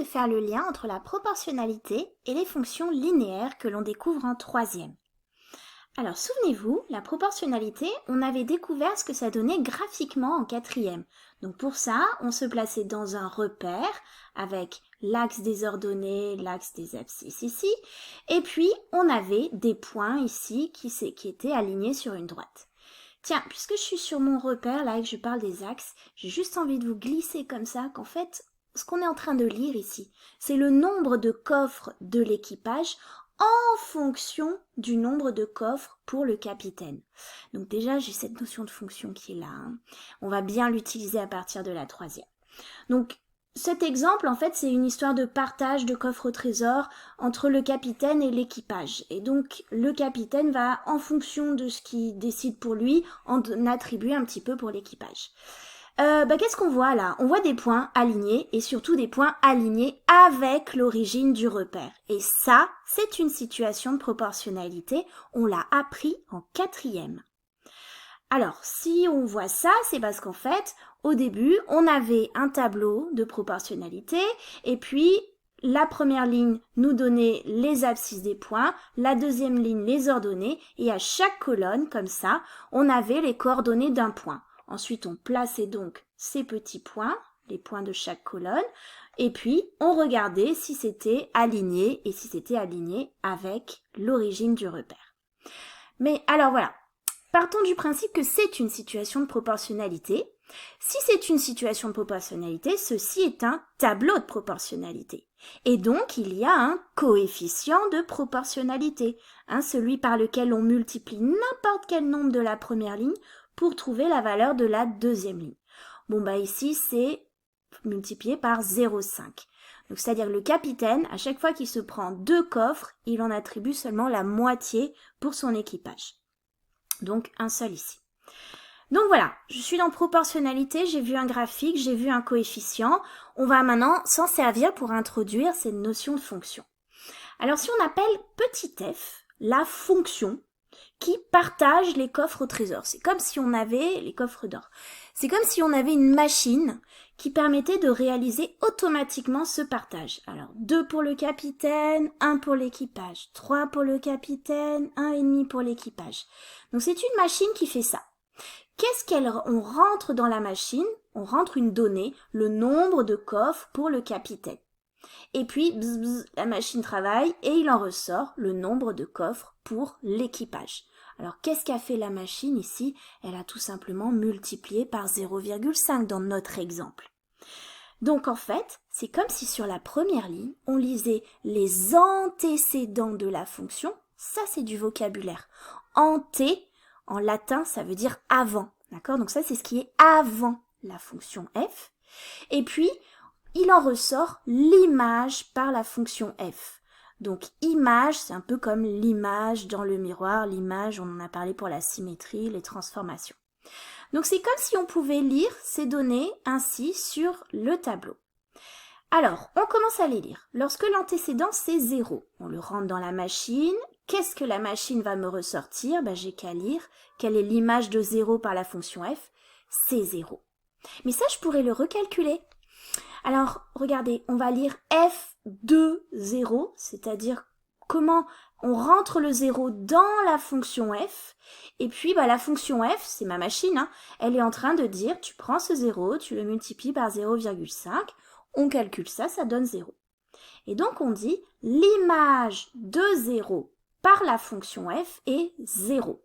de faire le lien entre la proportionnalité et les fonctions linéaires que l'on découvre en troisième. Alors souvenez-vous, la proportionnalité, on avait découvert ce que ça donnait graphiquement en quatrième. Donc pour ça, on se plaçait dans un repère avec l'axe des ordonnées, l'axe des abscisses ici, et puis on avait des points ici qui étaient alignés sur une droite. Tiens, puisque je suis sur mon repère là et que je parle des axes, j'ai juste envie de vous glisser comme ça qu'en fait, ce qu'on est en train de lire ici, c'est le nombre de coffres de l'équipage en fonction du nombre de coffres pour le capitaine. Donc déjà, j'ai cette notion de fonction qui est là. On va bien l'utiliser à partir de la troisième. Donc, cet exemple, en fait, c'est une histoire de partage de coffres au trésor entre le capitaine et l'équipage. Et donc, le capitaine va, en fonction de ce qu'il décide pour lui, en attribuer un petit peu pour l'équipage. Qu'est-ce qu'on voit là? On voit des points alignés et surtout des points alignés avec l'origine du repère. Et ça, c'est une situation de proportionnalité. On l'a appris en quatrième. Alors, si on voit ça, c'est parce qu'en fait, au début, on avait un tableau de proportionnalité et puis la première ligne nous donnait les abscisses des points, la deuxième ligne les ordonnées et à chaque colonne, comme ça, on avait les coordonnées d'un point. Ensuite, on plaçait donc ces petits points, les points de chaque colonne, et puis on regardait si c'était aligné et si c'était aligné avec l'origine du repère. Mais alors voilà, partons du principe que c'est une situation de proportionnalité. Si c'est une situation de proportionnalité, ceci est un tableau de proportionnalité. Et donc, il y a un coefficient de proportionnalité, celui par lequel on multiplie n'importe quel nombre de la première ligne pour trouver la valeur de la deuxième ligne. Bon, ici, c'est multiplié par 0,5. Donc, c'est-à-dire que le capitaine, à chaque fois qu'il se prend 2 coffres, il en attribue seulement la moitié pour son équipage. Donc, un seul ici. Donc voilà, je suis dans proportionnalité, j'ai vu un graphique, j'ai vu un coefficient. On va maintenant s'en servir pour introduire cette notion de fonction. Alors, si on appelle petit f la fonction qui partage les coffres au trésor. C'est comme si on avait les coffres d'or. C'est comme si on avait une machine qui permettait de réaliser automatiquement ce partage. Alors, 2 pour le capitaine, 1 pour l'équipage, 3 pour le capitaine, 1,5 pour l'équipage. Donc, c'est une machine qui fait ça. On rentre dans la machine, on rentre une donnée, le nombre de coffres pour le capitaine. Et puis, la machine travaille et il en ressort le nombre de coffres pour l'équipage. Alors, qu'est-ce qu'a fait la machine ici? Elle a tout simplement multiplié par 0,5 dans notre exemple. Donc, en fait, c'est comme si sur la première ligne, on lisait les antécédents de la fonction. Ça, c'est du vocabulaire. Anté, en latin, ça veut dire avant. D'accord? Donc, ça, c'est ce qui est avant la fonction f. Et puis, il en ressort l'image par la fonction f. Donc, image, c'est un peu comme l'image dans le miroir, l'image, on en a parlé pour la symétrie, les transformations. Donc, c'est comme si on pouvait lire ces données ainsi sur le tableau. Alors, on commence à les lire. Lorsque l'antécédent, c'est 0, on le rentre dans la machine. Qu'est-ce que la machine va me ressortir? J'ai qu'à lire. Quelle est l'image de 0 par la fonction f? C'est 0. Mais ça, je pourrais le recalculer. Alors, regardez, on va lire f de 0, c'est-à-dire comment on rentre le 0 dans la fonction f, et puis la fonction f, c'est ma machine, elle est en train de dire, tu prends ce 0, tu le multiplies par 0,5, on calcule ça, ça donne 0. Et donc on dit, l'image de 0 par la fonction f est 0.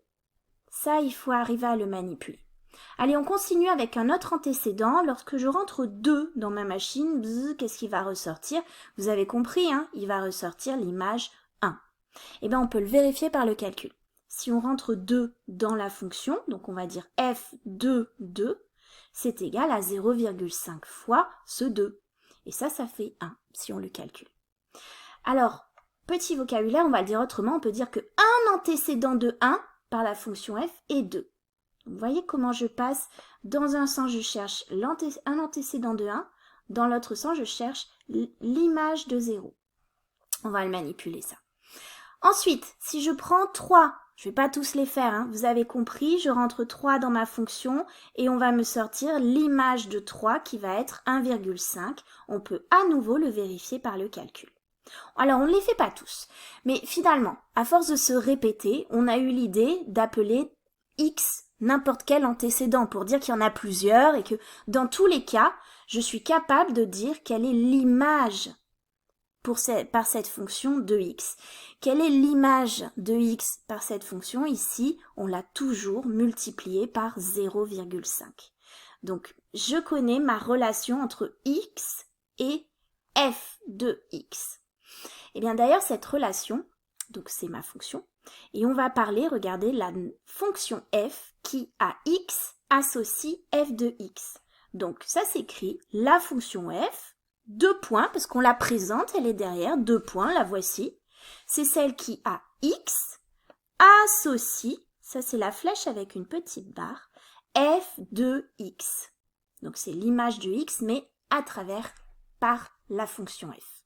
Ça, il faut arriver à le manipuler. Allez, on continue avec un autre antécédent. Lorsque je rentre 2 dans ma machine, qu'est-ce qui va ressortir? Vous avez compris, il va ressortir l'image 1. Eh bien, on peut le vérifier par le calcul. Si on rentre 2 dans la fonction, donc on va dire f de 2, c'est égal à 0,5 fois ce 2. Et ça fait 1, si on le calcule. Alors, petit vocabulaire, on va le dire autrement, on peut dire que un antécédent de 1 par la fonction f est 2. Vous voyez comment je passe, dans un sens je cherche un antécédent de 1, dans l'autre sens je cherche l'image de 0. On va le manipuler ça. Ensuite, si je prends 3, je ne vais pas tous les faire, hein, vous avez compris, je rentre 3 dans ma fonction et on va me sortir l'image de 3 qui va être 1,5. On peut à nouveau le vérifier par le calcul. Alors, on ne les fait pas tous, mais finalement, à force de se répéter, on a eu l'idée d'appeler x n'importe quel antécédent pour dire qu'il y en a plusieurs et que dans tous les cas, je suis capable de dire quelle est l'image par cette fonction de x. Quelle est l'image de x par cette fonction? Ici, on l'a toujours multiplié par 0,5. Donc, je connais ma relation entre x et f de x. Et bien d'ailleurs, cette relation, donc c'est ma fonction, et on va parler, regardez, la fonction f qui à x associe f de x. Donc ça s'écrit la fonction f, 2 points, parce qu'on la présente, elle est derrière, 2 points, la voici. C'est celle qui à x associe, ça c'est la flèche avec une petite barre, f de x. Donc c'est l'image de x, mais à travers par la fonction f.